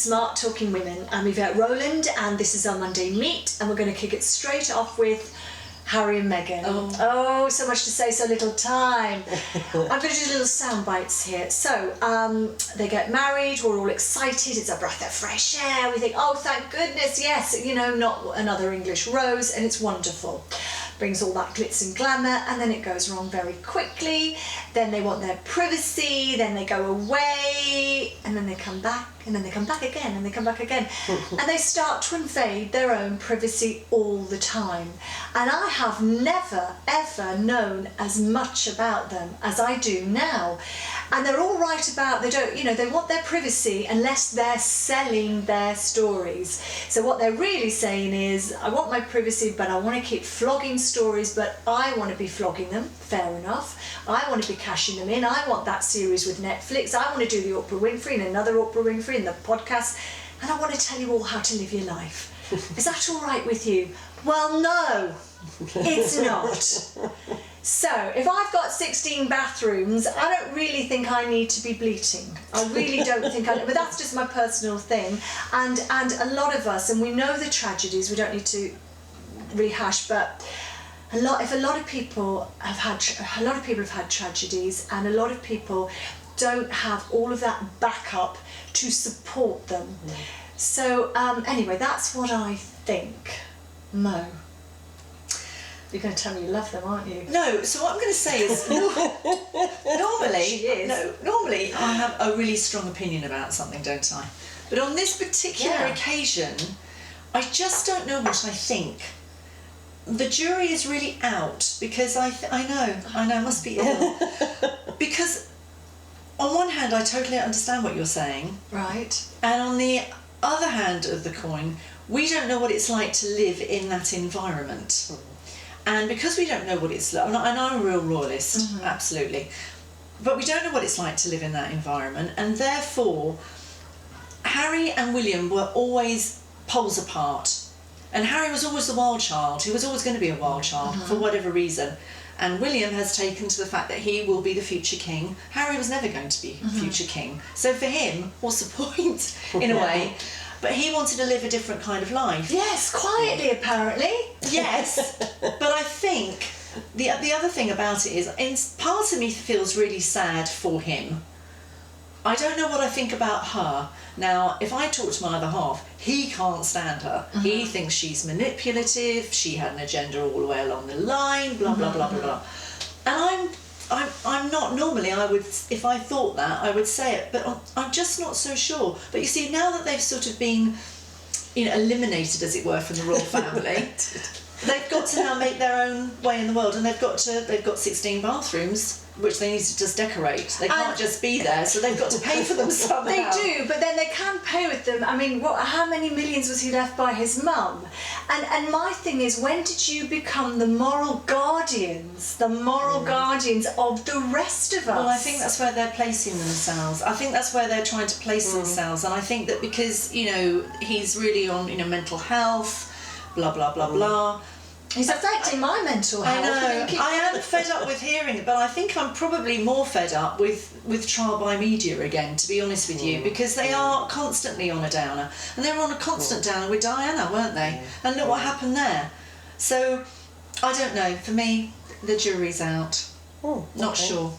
Smart Talking Women. I'm Yvette Rowland, and this is our Monday Meet, and we're going to kick it straight off with Harry and Meghan. Oh, so much to say, so little time. I'm going to do little sound bites here. So, they get married, we're all excited, it's a breath of fresh air, we think, oh, thank goodness, yes, you know, not another English rose, and it's wonderful. Brings all that glitz and glamour, and then it goes wrong very quickly. Then they want their privacy, then they go away, and then they come back, and then they come back again, and they come back again. And they start to invade their own privacy all the time. And I have never, ever known as much about them as I do now. And they're all right about, they want their privacy unless they're selling their stories. So what they're really saying is, I want my privacy, but I want to keep flogging stories, but I want to be flogging them, fair enough. I want to be cashing them in. I want that series with Netflix. I want to do the Oprah Winfrey and another Oprah Winfrey and the podcast. And I want to tell you all how to live your life. Is that all right with you? Well, no, it's not. So, if I've got 16 bathrooms, I don't really think I need to be bleating. I really don't think I do, but that's just my personal thing. And a lot of us, and we know the tragedies, we don't need to rehash, but if a lot of people have had tragedies, and a lot of people don't have all of that backup to support them. So, anyway, that's what I think. Mo. You're going to tell me you love them, aren't you? No, so what I'm going to say is, normally I have a really strong opinion about something, don't I? But on this particular occasion, I just don't know what I think. The jury is really out, because I know, I must be ill. Because on one hand, I totally understand what you're saying. Right. And on the other hand of the coin, we don't know what it's like to live in that environment. And because we don't know what it's like, and I'm a real royalist, absolutely, but we don't know what it's like to live in that environment, and therefore Harry and William were always poles apart. And Harry was always the wild child. He was always going to be a wild child for whatever reason. And William has taken to the fact that he will be the future king. Harry was never going to be future king. So for him, what's the point, in a way? But he wanted to live a different kind of life. Yes, quietly apparently. Yes, but I think the other thing about it is, part of me feels really sad for him. I don't know what I think about her. Now, if I talk to my other half, he can't stand her. He thinks she's manipulative, she had an agenda all the way along the line, blah, blah, blah, blah, blah. And I'm not, normally I would, if I thought that, I would say it, but I'm just not so sure. But you see, now that they've sort of been, eliminated, as it were, from the royal family, they've got to now make their own way in the world, and they've got 16 bathrooms, which they need to just decorate. They can't just be there, so they've got to pay for them somehow. They do, but then they can pay with them. I mean, how many millions was he left by his mum? And my thing is, when did you become the moral guardians of the rest of us? Well, I think that's where they're placing themselves. I think that's where they're trying to place themselves. And I think that because, he's really on, mental health, blah, blah, blah, blah. He's affecting my mental health. I know. I am fed up with hearing it, but I think I'm probably more fed up with trial by media again, to be honest with you, because they are constantly on a downer. And they were on a constant downer with Diana, weren't they? And look what happened there. So, I don't know. For me, the jury's out. Not sure.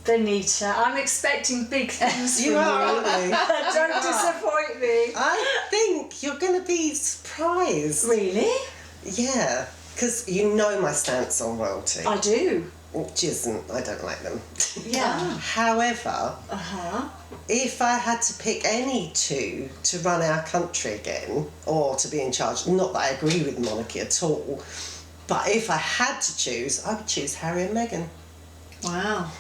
Benita, I'm expecting big things from you. Really? Don't disappoint me. I think you're going to be surprised. Really? Yeah, because you know my stance on royalty. I do. Which isn't, I don't like them. Yeah. However, if I had to pick any two to run our country again, or to be in charge, not that I agree with monarchy at all, but if I had to choose, I would choose Harry and Meghan. Wow.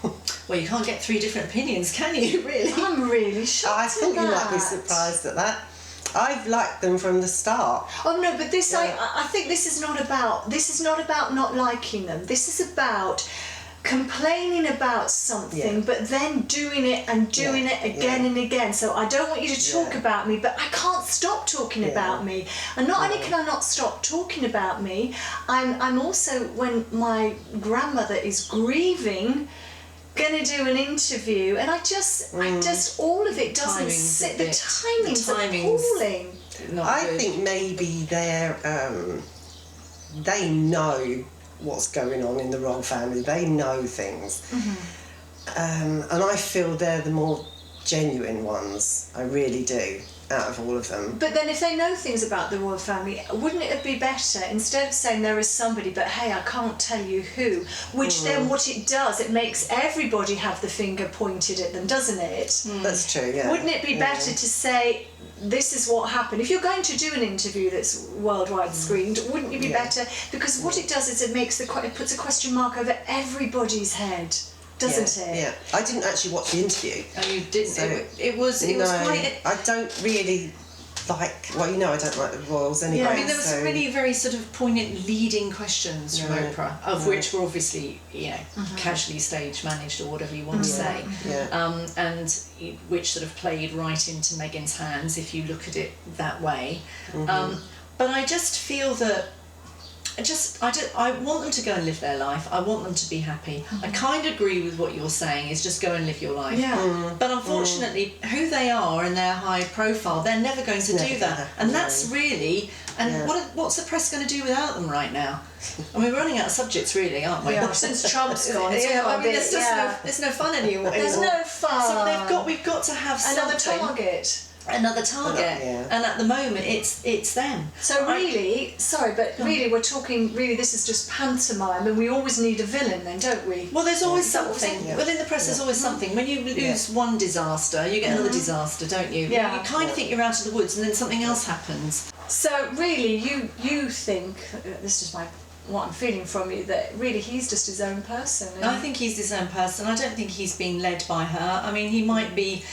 Well, you can't get three different opinions, can you, really? I'm really shocked I thought you might be surprised at that. I've liked them from the start. Oh no, but this I think this is not about not liking them. This is about complaining about something, but then doing it and doing it again and again. So I don't want you to talk about me, but I can't stop talking about me. And not only can I not stop talking about me, I'm also, when my grandmother is grieving, going to do an interview, and I just all of it doesn't sit. The timing's appalling. I think maybe they know what's going on in the royal family. They know things, and I feel they're the more genuine ones. I really do, out of all of them. But then if they know things about the royal family, wouldn't it be better, instead of saying there is somebody, but hey, I can't tell you who, which then what it does, it makes everybody have the finger pointed at them, doesn't it? That's true, yeah. Wouldn't it be better to say, this is what happened? If you're going to do an interview that's worldwide screened, wouldn't it be better? Because what it does is it puts a question mark over everybody's head. Doesn't it? Yeah, I didn't actually watch the interview. Oh, you didn't? So it was quite... I don't really like... Well, you know I don't like the royals anyway. Yeah, I mean, there were some really very sort of poignant leading questions from Oprah, of which were obviously, casually stage managed or whatever you want to say, and which sort of played right into Meghan's hands if you look at it that way. But I just feel that I want them to go and live their life. I want them to be happy. I kind of agree with what you're saying, is just go and live your life. But unfortunately, who they are and their high profile, they're never going to do that. And that's really... And what's the press going to do without them right now? I mean, we're running out of subjects, really, aren't we? Yeah, since Trump's gone. There's no fun anymore. There's no fun. So we've got to have another target, and at the moment it's them. So really, really we're talking, this is just pantomime, and we always need a villain then, don't we? Well, there's always something. Well, in the press there's always something. When you lose one disaster, you get another disaster, don't you? Yeah. You kind of think you're out of the woods, and then something else happens. So really, you think, this is what I'm feeling from you, that really he's just his own person. I think he's his own person. I don't think he's being led by her. I mean, he might be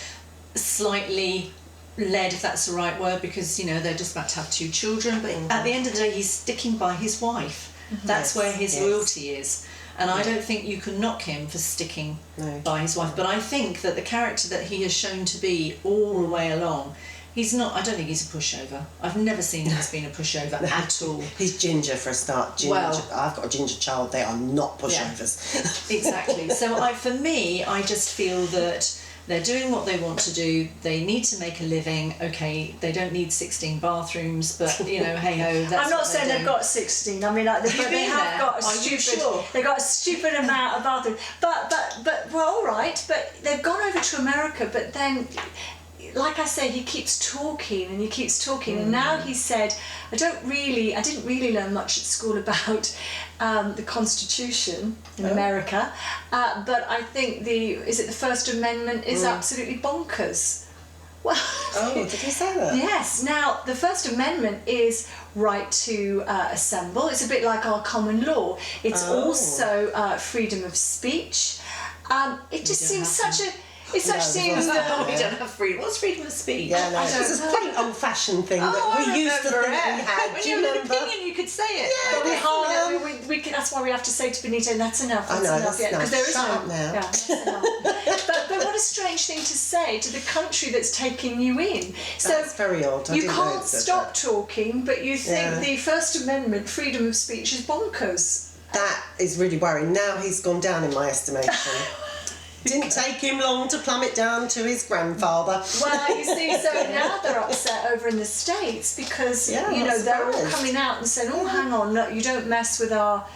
slightly led, if that's the right word, because they're just about to have 2 children, but at the end of the day he's sticking by his wife. That's where his loyalty is, and I don't think you can knock him for sticking by his wife. But I think that the character that he has shown to be all the way along, he's not. I don't think he's a pushover. I've never seen him as being a pushover at all. He's ginger for a start. I've got a ginger child. They are not pushovers. Exactly. So for me, I just feel that they're doing what they want to do. They need to make a living. Okay, they don't need 16 bathrums, but hey ho. That's I'm not saying they've got 16. I mean, they have got a stupid. They've got a stupid amount of bathrooms. But well, all right. But they've gone over to America. But then, like I say, he keeps talking and he keeps talking, and now he said, I didn't really learn much at school about the Constitution in America, but I think the First Amendment is absolutely bonkers. Well, did he say that? Yes. Now, the First Amendment is right to assemble. It's a bit like our common law. It's also freedom of speech. It just seems such a... It seems that we don't have freedom. What's freedom of speech? Yeah, no, it's a quaint old-fashioned thing that we used to think we had. When you had an opinion, you could say it. Yeah, but we hardly. We that's why we have to say to Benito, "That's enough. That's enough." Because there is no. Now. Yeah, that's enough. but what a strange thing to say to the country that's taking you in. So that's very odd. You can't stop talking, but you think the First Amendment, freedom of speech, is bonkers. That is really worrying. Now he's gone down in my estimation. Didn't take him long to plummet down to his grandfather. Well, you see, so now they're upset over in the States because, they're all coming out and saying, oh, hang on, no, you don't mess with our...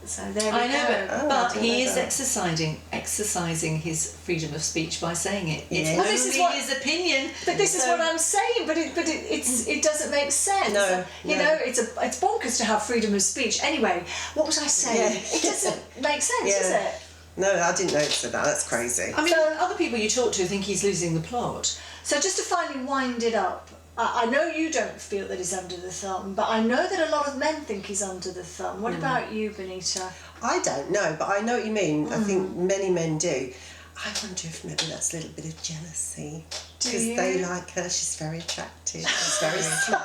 So there we go. I know, but he is exercising his freedom of speech by saying it. It's only his opinion. But this is what I'm saying. But it doesn't make sense. No, it's bonkers to have freedom of speech. Anyway, what was I saying? Yeah. It doesn't make sense, does it? No, I didn't notice that. That's crazy. I mean, other people you talk to think he's losing the plot. So just to finally wind it up, I know you don't feel that he's under the thumb, but I know that a lot of men think he's under the thumb. What about you, Benita? I don't know, but I know what you mean. I think many men do. I wonder if maybe that's a little bit of jealousy. Because they like her, she's very attractive, she's very smart.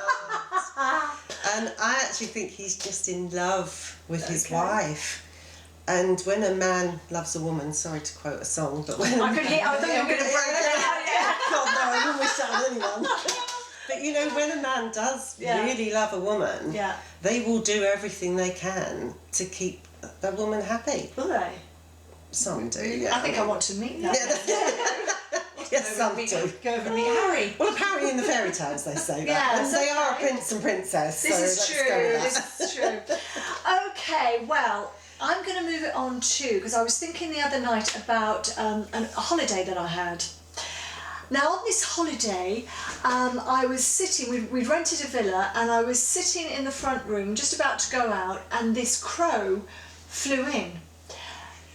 And I actually think he's just in love with his wife. And when a man loves a woman, sorry to quote a song, but when I thought you were going to break it out. God, no, I wouldn't wish that on anyone. But when a man does really love a woman, they will do everything they can to keep that woman happy. Will they? Some do, yeah. I think I want to meet that. Yes, some do. Go over and meet Harry. Well, apparently in the fairy tales they say that. Yes, And they are a okay. prince and princess. This so is let's true. go with that. This is true. Okay, well, I'm going to move it on too, because I was thinking the other night about a holiday that I had. Now, on this holiday, I was sitting, we'd rented a villa, and I was sitting in the front room, just about to go out, and this crow flew in.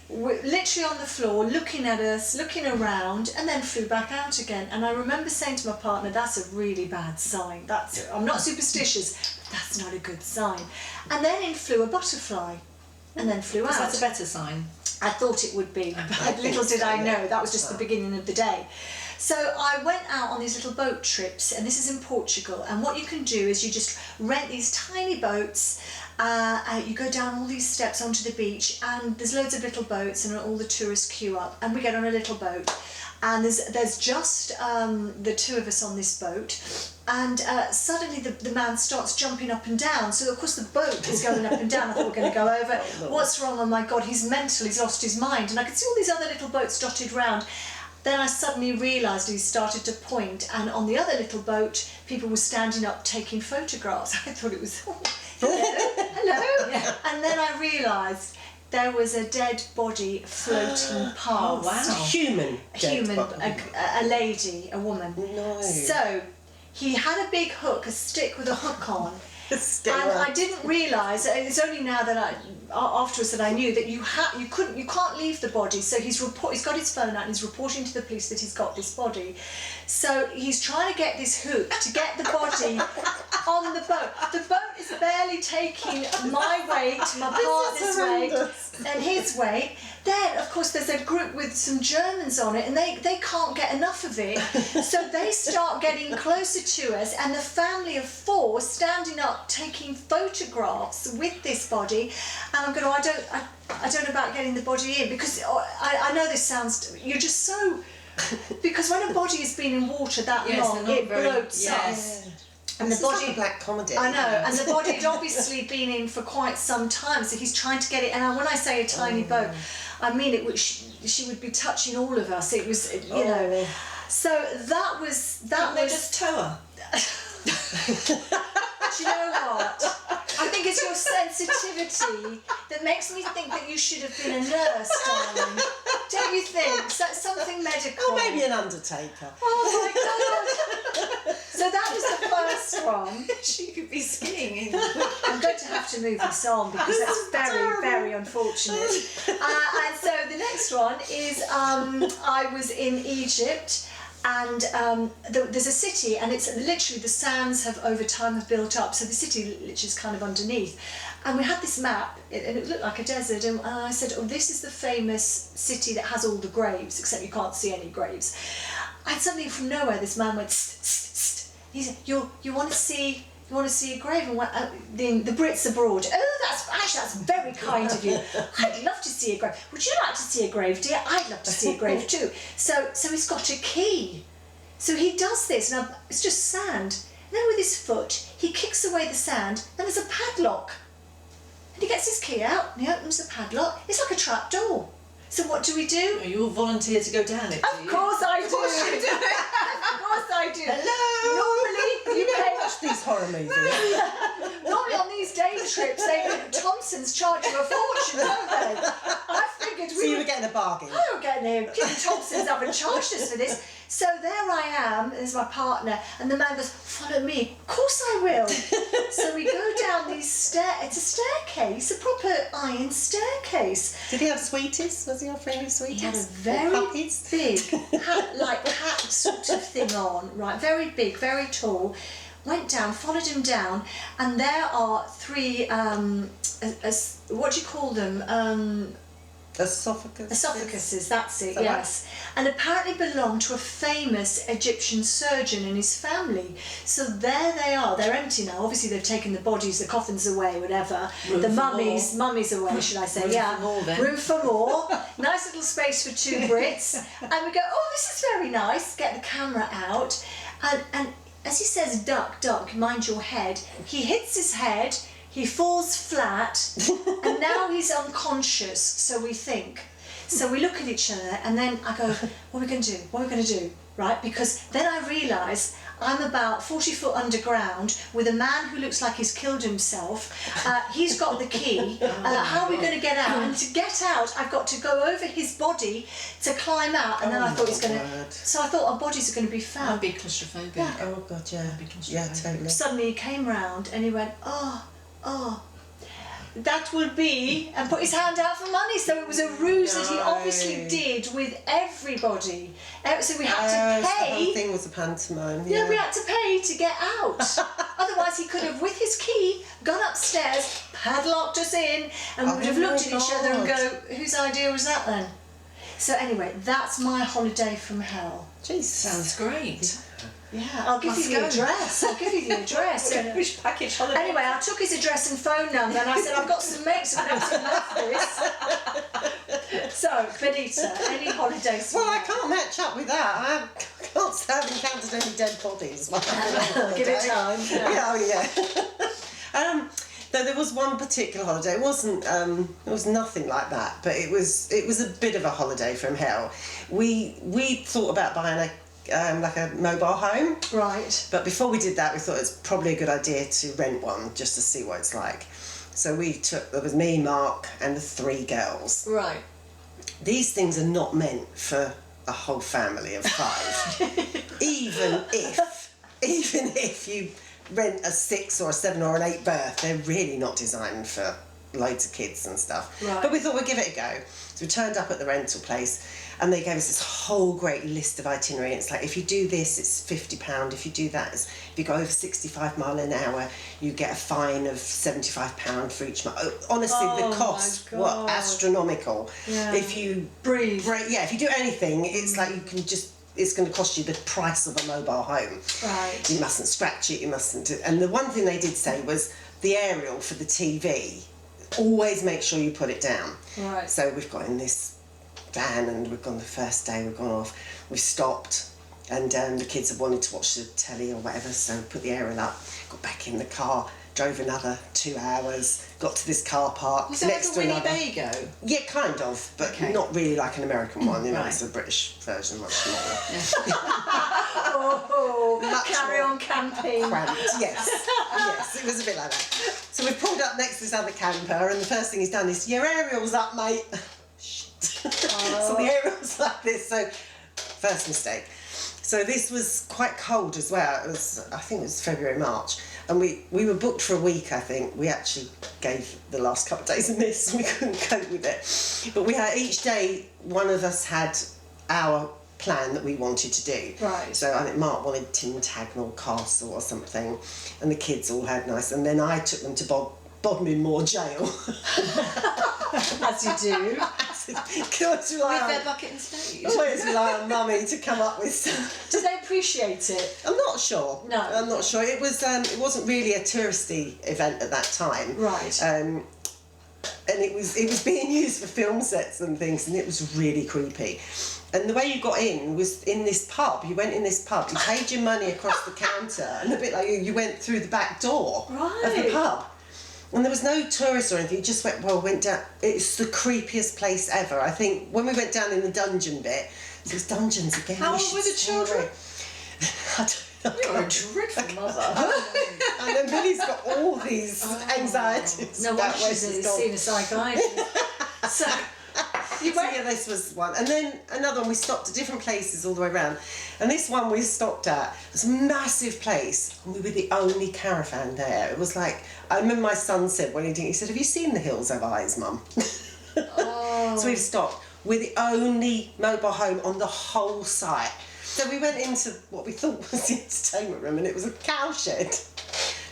Literally on the floor, looking at us, looking around, and then flew back out again. And I remember saying to my partner, that's a really bad sign. I'm not superstitious, but that's not a good sign. And then in flew a butterfly, and then flew out. That's a better sign. I thought it would be, but little did I know, that was just the beginning of the day. So I went out on these little boat trips, and this is in Portugal, and what you can do is you just rent these tiny boats, you go down all these steps onto the beach, and there's loads of little boats, and all the tourists queue up, and we get on a little boat, and there's just the two of us on this boat, and suddenly the man starts jumping up and down, so of course the boat is going up and down. I thought we're going to go over. What's wrong? Oh my God, he's mental, he's lost his mind. And I could see all these other little boats dotted round. Then I suddenly realised he started to point, and on the other little boat people were standing up taking photographs. I thought it was, oh, hello. Yeah. And then I realised there was a dead body floating past. Oh, wow. Human. A lady, a woman. No. So he had a big hook, a stick with a hook on. And And I didn't realise. It's only now that afterwards that I knew that you can't leave the body. So he's got his phone out and he's reporting to the police that he's got this body. So he's trying to get this hook to get the body on the boat. The boat is barely taking my weight, my partner's weight, and his weight. Then, of course, there's a group with some Germans on it, and they can't get enough of it. So they start getting closer to us, and the family of four standing up taking photographs with this body. And I'm going, I don't know about getting the body in, because I know this sounds, you're just so, because when a body has been in water that long, it bloats up. And this the body, is like a black comedy. I know, and the body had obviously been in for quite some time, so he's trying to get it. And when I say a tiny boat, I mean it. She would be touching all of us. It was, you know. So that was. Can't they just tow her? Do you know what? I think it's your sensitivity that makes me think that you should have been a nurse, darling. Don't you think? Something medical. Or maybe an undertaker. Oh my God. So that was the first one. She could be skiing in. I'm going to have to move this on because that's very, very unfortunate. And so the next one is I was in Egypt, and there's a city, and it's literally the sands have over time have built up, so the city literally is kind of underneath. And we had this map, and it looked like a desert, and I said, oh, this is the famous city that has all the graves, except you can't see any graves. And suddenly from nowhere this man went, st, st, st. He said, you want to see a grave? And the Brits abroad. Oh, that's very kind of you. I'd love to see a grave. Would you like to see a grave, dear? I'd love to see a grave too. So he's got a key. So he does this, and it's just sand. And then with his foot, he kicks away the sand, and there's a padlock. And he gets his key out, and he opens the padlock. It's like a trap door. So what do we do? You all volunteer to go down it, do you? Of course I do. Of course you do. Of course I do. Hello. Normally, you pay. Watch these horror movies. Normally on these day trips, Thompsons charge you a fortune, don't they? I figured So you were getting a bargain. I were getting there. Thompsons haven't charged us for this. So there I am, there's my partner, and the man goes, follow me. Of course I will. So we go down these stairs. It's a staircase, a proper iron staircase. Did he have sweeties? Was he offering you sweeties? He had a Or very puppies? big hat sort of thing on, right? Very big, very tall. Went down, followed him down, and there are three, what do you call them? Esophaguses, that's it, that yes. And apparently belonged to a famous Egyptian surgeon and his family. So there they are, they're empty now. Obviously they've taken the bodies, the coffins away, whatever. The mummies away, should I say, Room for more, then. Room for more. Nice little space for two Brits. And we go, oh, this is very nice. Get the camera out. And as he says, duck, duck, mind your head, he hits his head, he falls flat, and now he's unconscious, so we think. So we look at each other, and then I go, what are we going to do? What are we going to do? Right? Because then I realise I'm about 40 foot underground with a man who looks like he's killed himself. He's got the key. How are we going to get out? And to get out, I've got to go over his body to climb out. And then I thought he's going to... So I thought our bodies are going to be found. I'd be claustrophobic. Yeah. Oh God, yeah. I'd be claustrophobic. Yeah, totally. Suddenly he came round and he went, that will be, and put his hand out for money. So it was a ruse that he obviously did with everybody. So we had to The pay. whole thing was a pantomime. Yeah, we had to pay to get out. Otherwise he could have, with his key, gone upstairs, padlocked us in, and we would have looked at each other and go, whose idea was that then? So anyway, that's my holiday from hell. Jesus. Sounds great. Yeah, I'll give you the address. I'll give you the address. Which package holiday? Anyway, I took his address and phone number, and I said, I've got some mates who absolutely love this. So, Benita, any holidays? Well, I can't match up with that. I can't say I've encountered any dead bodies. Give it time. Yeah. Though there was one particular holiday. It wasn't. It was nothing like that. But it was a bit of a holiday from hell. We thought about buying like a mobile home. Right. But before we did that, we thought it's probably a good idea to rent one just to see what it's like. So there was me, Mark, and the 3 girls. Right. These things are not meant for a whole family of 5. even if you rent a 6 or a 7 or an 8 berth, they're really not designed for loads of kids and stuff. Right. But we thought we'd give it a go. So we turned up at the rental place, and they gave us this whole great list of itinerary. It's like, if you do this, it's £50. If you do that, if you go over 65 mile an hour, you get a fine of £75 for each mile. Honestly, the costs were astronomical. Yeah. If you if you do anything, it's like it's going to cost you the price of a mobile home. Right. You mustn't scratch it, you mustn't do... And the one thing they did say was the aerial for the TV, always make sure you put it down. Right. So we've got in this van, and we've gone the first day, we've gone off, we've stopped, and the kids have wanted to watch the telly or whatever, so put the aerial up, got back in the car, drove another 2 hours, got to this car park Was it next like a to another... Winnebago? Yeah, kind of, but Okay. not really like an American one, you know, Right. it's a British version, much smaller. Oh, carry on camping. Cramped, yes. Yes, it was a bit like that. So we pulled up next to this other camper, and the first thing he's done is, your aerial's up, mate. Shit. So the aerial's like this, so first mistake. So this was quite cold as well. It was, I think it was February, March. And we were booked for a week, I think. We actually gave the last couple of days a miss. We couldn't cope with it. But we had, each day, one of us had our plan that we wanted to do. Right. So I think Mark wanted Tintagel Castle or something, and the kids all had nice. And then I took them to Bodmin jail. As you do. With With their bucket and spade. Always rely on mummy to come up with stuff. Do they appreciate it? I'm not sure. No. I'm not sure. It wasn't really a touristy event at that time. Right. And it was being used for film sets and things, and it was really creepy. And the way you got in was in this pub. You went in this pub, you paid your money across the counter, and a bit like you went through the back door of the Right. pub. And there was no tourists or anything, you just went down. It's the creepiest place ever. I think when we went down in the dungeon bit, so it's dungeons again. How old were the children? I don't know. You're a dreadful mother. And then Billy's got all these anxieties. No about wonder where she's gone. seen a psychiatrist. So, you So went... yeah, this was one. And then another one, we stopped at different places all the way around. And this one we stopped at, it was a massive place, and we were the only caravan there. It was like, I remember my son said when he said, have you seen The Hills Have Eyes, Mum? Oh. So we've stopped. We're the only mobile home on the whole site. So we went into what we thought was the entertainment room, and it was a cowshed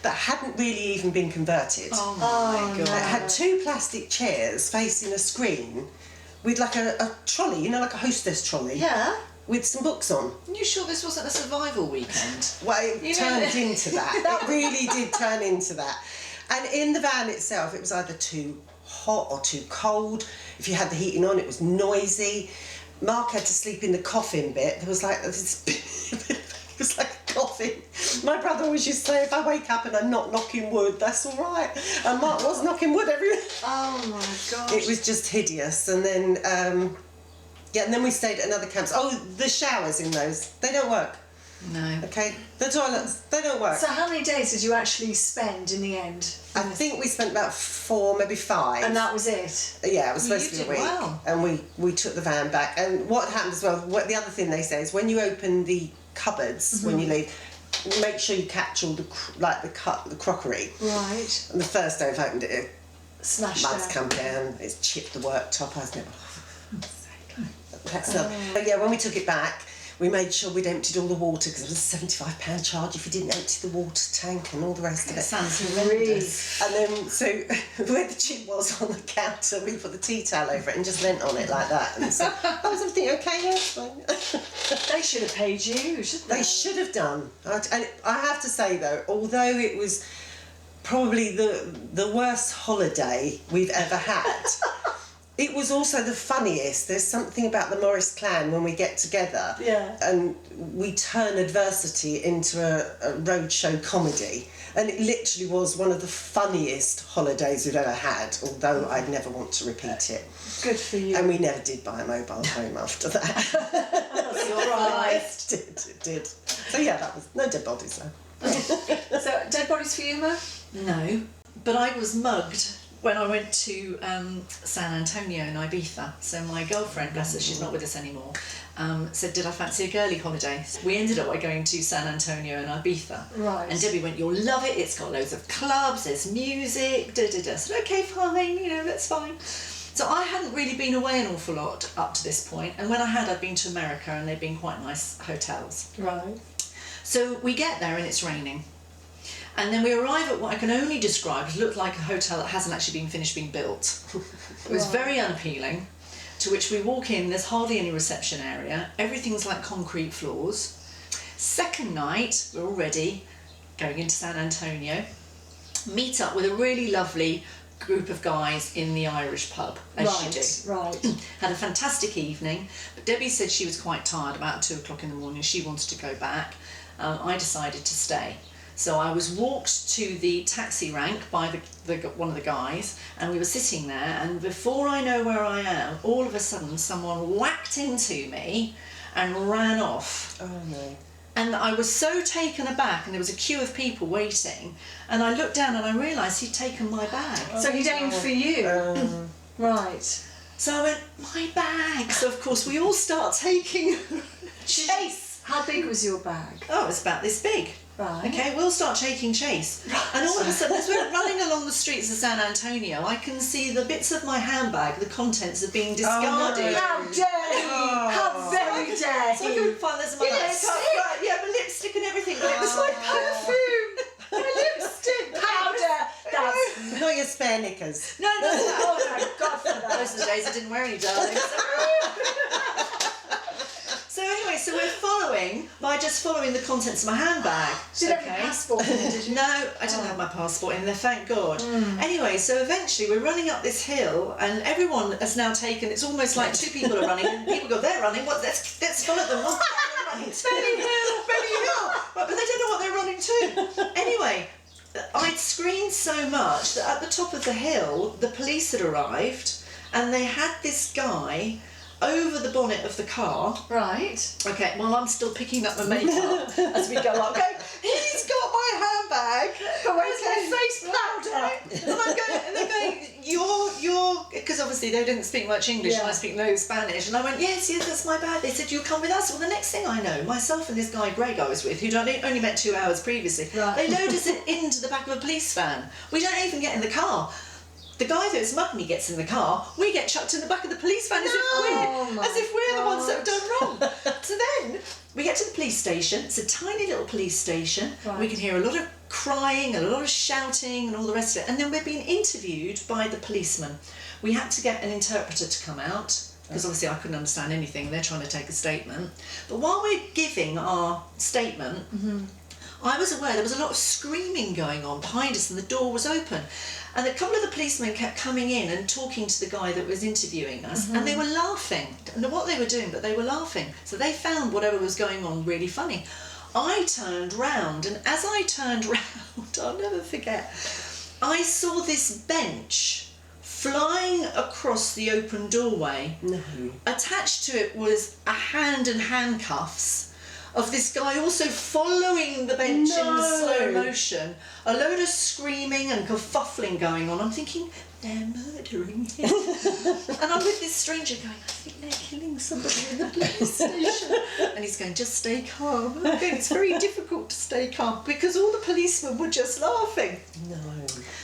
that hadn't really even been converted. Oh my It god. had 2 plastic chairs facing a screen with like a trolley, you know, like a hostess trolley. Yeah. With some books on. Are you sure this wasn't a survival weekend? Well, it You know turned that- into that. It really did turn into that. And in the van itself, it was either too hot or too cold. If you had the heating on, it was noisy. Mark had to sleep in the coffin bit. There was like this, it was like a coughing. My brother always used to say, if I wake up and I'm not knocking wood, that's all right. And Mark was knocking wood every... Oh my gosh. It was just hideous. And then, and then we stayed at another camp. Oh, the showers in those, they don't work. No. Okay, the toilets, they don't work. So how many days did you actually spend in the end? I think we spent about 4, maybe 5. And that was it? Yeah, it was supposed to be a week. Well. And we took the van back. And what happened as well, the other thing they say is when you open the cupboards, when you leave, make sure you catch all the crockery. Right. And the first day I've opened it, Smashed mud's down. come down, it's chipped the worktop. I was never... That's not... But yeah, when we took it back, we made sure we'd emptied all the water because it was a £75 charge if you didn't empty the water tank and all the rest of it. Sounds horrendous. And then, so where the chip was on the counter, we put the tea towel over it and just leant on it like that. And so, was everything okay? Yeah, it's fine. They should have paid you, shouldn't they? They should have done. And I have to say though, although it was probably the worst holiday we've ever had, it was also the funniest. There's something about the Morris clan when we get together, and we turn adversity into a roadshow comedy. And it literally was one of the funniest holidays we've ever had, although I'd never want to repeat it. Good for you. And we never did buy a mobile home after that. Surprised. It did. So yeah, that was no dead bodies though. So, dead bodies for you, Ma? No. But I was mugged when I went to San Antonio in Ibiza. So my girlfriend, bless her, she's not with us anymore, said, did I fancy a girly holiday? We ended up by going to San Antonio and Ibiza. Right. And Debbie went, you'll love it, it's got loads of clubs, there's music, I said, okay, fine, that's fine. So I hadn't really been away an awful lot up to this point, and when I had, I'd been to America and they'd been quite nice hotels. Right. So we get there and it's raining. And then we arrive at what I can only describe as looked like a hotel that hasn't actually been finished being built. It was very unappealing, to which we walk in, there's hardly any reception area, everything's like concrete floors. Second night, we're already going into San Antonio, meet up with a really lovely group of guys in the Irish pub, as you do. Right. Had a fantastic evening, but Debbie said she was quite tired, about 2 o'clock in the morning, she wanted to go back. I decided to stay. So I was walked to the taxi rank by one of the guys, and we were sitting there, and before I know where I am, all of a sudden someone whacked into me and ran off. Oh no. And I was so taken aback, and there was a queue of people waiting, and I looked down and I realised he'd taken my bag. So he'd aimed for you. Right. So I went, my bag! So of course we all start taking chase. How big was your bag? Oh, it was about this big. Right. Okay, we'll start taking chase. And all of a sudden, as we're running along the streets of San Antonio, I can see the bits of my handbag, the contents are being discarded. Oh, no. How dare he! How very dare So I he! couldn't find there's my Lipstick? right, yeah, my lipstick and everything. But it was my Perfume! My lipstick! Powder! That's... Not your spare knickers. No, Oh my God for that. those are the days I didn't wear any darlings. So anyway, so we're just following the contents of my handbag. Did you have your passport in it, did you? No, I didn't have my passport in there, thank God. Anyway, so eventually we're running up this hill and everyone has now taken, it's almost like 2 people are running and people go, they're running, let's follow them. Benny Hill! But they don't know what they're running to. Anyway, I'd screamed so much that at the top of the hill, the police had arrived and they had this guy over the bonnet of the car. Right. Okay, well I'm still picking up my makeup as we go up. Going, he's got my handbag. But where's my face powder? And I'm going, and they're going, you're, because obviously they didn't speak much English and I speak no Spanish. And I went, yes, that's my bag. They said, you'll come with us. Well, the next thing I know, myself and this guy Greg I was with, who'd only met 2 hours previously, they load us into the back of a police van. We don't even get in the car. The guy that's mugged me gets in the car, we get chucked in the back of the police van as if we're the ones that have done wrong. So then we get to the police station, it's a tiny little police station, we can hear a lot of crying, a lot of shouting and all the rest of it, and then we're being interviewed by the policeman. We had to get an interpreter to come out, because obviously I couldn't understand anything, they're trying to take a statement. But while we're giving our statement, I was aware there was a lot of screaming going on behind us and the door was open. And a couple of the policemen kept coming in and talking to the guy that was interviewing us, and they were laughing. I don't know what they were doing, but they were laughing. So they found whatever was going on really funny. I turned round, and as I turned round, I'll never forget, I saw this bench flying across the open doorway. No. Attached to it was a hand and handcuffs of this guy also following the bench in slow motion. A load of screaming and kerfuffling going on. I'm thinking, they're murdering him. And I'm with this stranger going, I think they're killing somebody in the police station. And he's going, just stay calm. And I'm going, it's very difficult to stay calm because all the policemen were just laughing. No.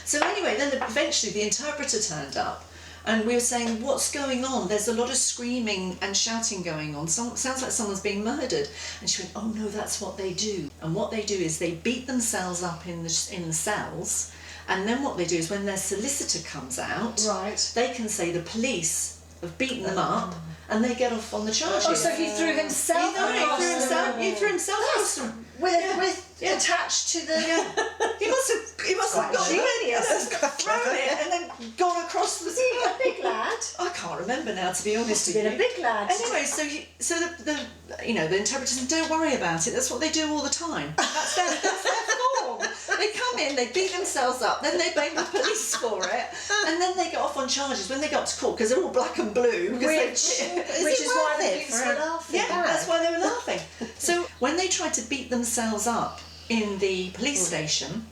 So anyway, then eventually the interpreter turned up. And we were saying, what's going on? There's a lot of screaming and shouting going on. Sounds like someone's being murdered. And she went, oh no, that's what they do. And what they do is they beat themselves up in the cells. And then what they do is when their solicitor comes out, they can say the police have beaten them up and they get off on the charges. Oh, so he threw himself He threw himself across them. with attached to the... He must have got thrown it and then gone across the sea. A big lad. I can't remember now, to be honest with you. Been a big lad. Anyway, so the interpreter said, don't worry about it. That's what they do all the time. That's their form. They come in, they beat themselves up, then they blame the police for it, and then they get off on charges when they got to court because they're all black and blue. Which is why the police were laughing. Yeah, that's why they were laughing. So when they tried to beat themselves up in the police station,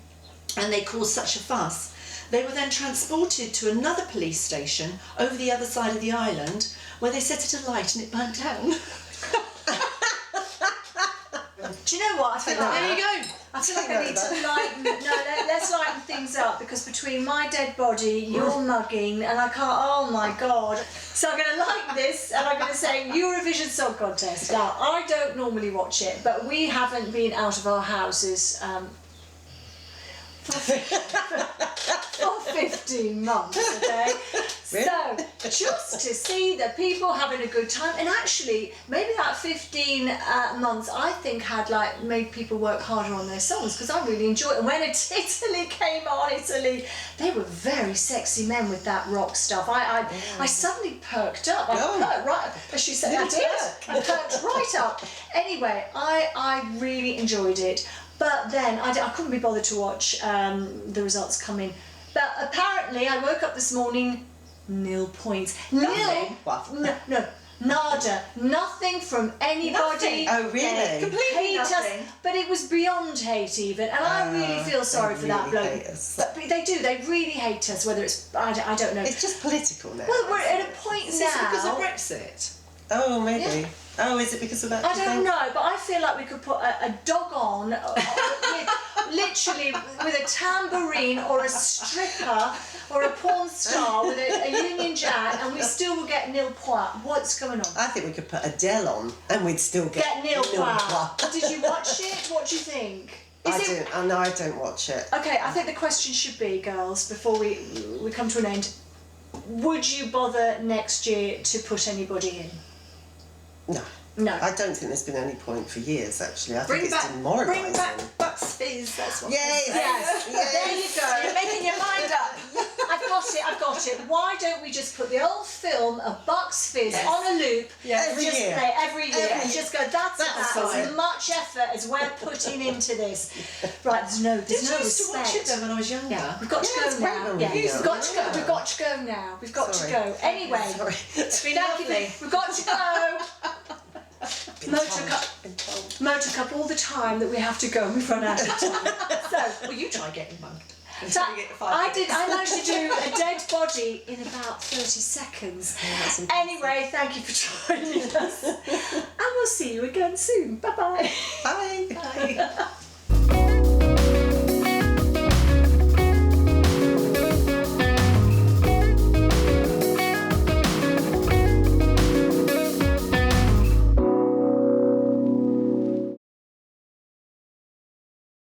and they caused such a fuss, they were then transported to another police station over the other side of the island where they set it alight and it burnt down. Do you know what? I feel like there you go. I feel like I need to lighten. Let's lighten things up because between my dead body, your mugging, and I can't. Oh my God! So I'm going to lighten this, and I'm going to say Eurovision Song Contest. Now I don't normally watch it, but we haven't been out of our houses. For 15 months, okay? So, just to see the people having a good time, and actually, maybe that 15 months, I think, had made people work harder on their songs, because I really enjoyed it. And when Italy came on, they were very sexy men with that rock stuff. I suddenly perked up. I perked right, as she said, I perked right up. Anyway, I really enjoyed it. But then I couldn't be bothered to watch the results come in. But apparently I woke up this morning, 0 points. Nothing? No, nada. Nothing from anybody. Nothing? Oh, really? Completely hate nothing. us, but it was beyond hate even. And I really feel sorry for that bloke. Hate us. But they do, they really hate us, whether it's, I don't know. It's just political now. Well, we're at a point Is now. this because of Brexit? Oh, maybe. Yeah. Oh, is it because of that? I don't know, but I feel like we could put a dog on, literally with a tambourine or a stripper or a porn star with a Union Jack, and we still will get nil point. What's going on? I think we could put Adele on and we'd still get nil point. point. Did you watch it? What do you think? I don't watch it. Okay, I think the question should be, girls, before we come to an end, would you bother next year to put anybody in? No. No. I don't think there's been any point for years, actually. I think it's Bring demoralising. back Bucks Fizz, that's what Yes. There you go. You're making your mind up. I've got it. Why don't we just put the old film of Bucks Fizz on a loop? Every just year. Play every year. And just go, that's fine. as much effort as we're putting into this. Right, there's no Did you used respect. to watch it then when I was younger? Yeah, we've got to it's go great now. when Yeah, we we've were got to go. young. We've got to go now. We've got Sorry. to go. Anyway, Sorry. It's been lovely. we've got to go. Motor cup all the time that we have to go and we've run out of time. Well, you try getting mugged. So I managed to do a dead body in about 30 seconds. Anyway, thank you for joining us. And we'll see you again soon. Bye-bye. Bye. Bye.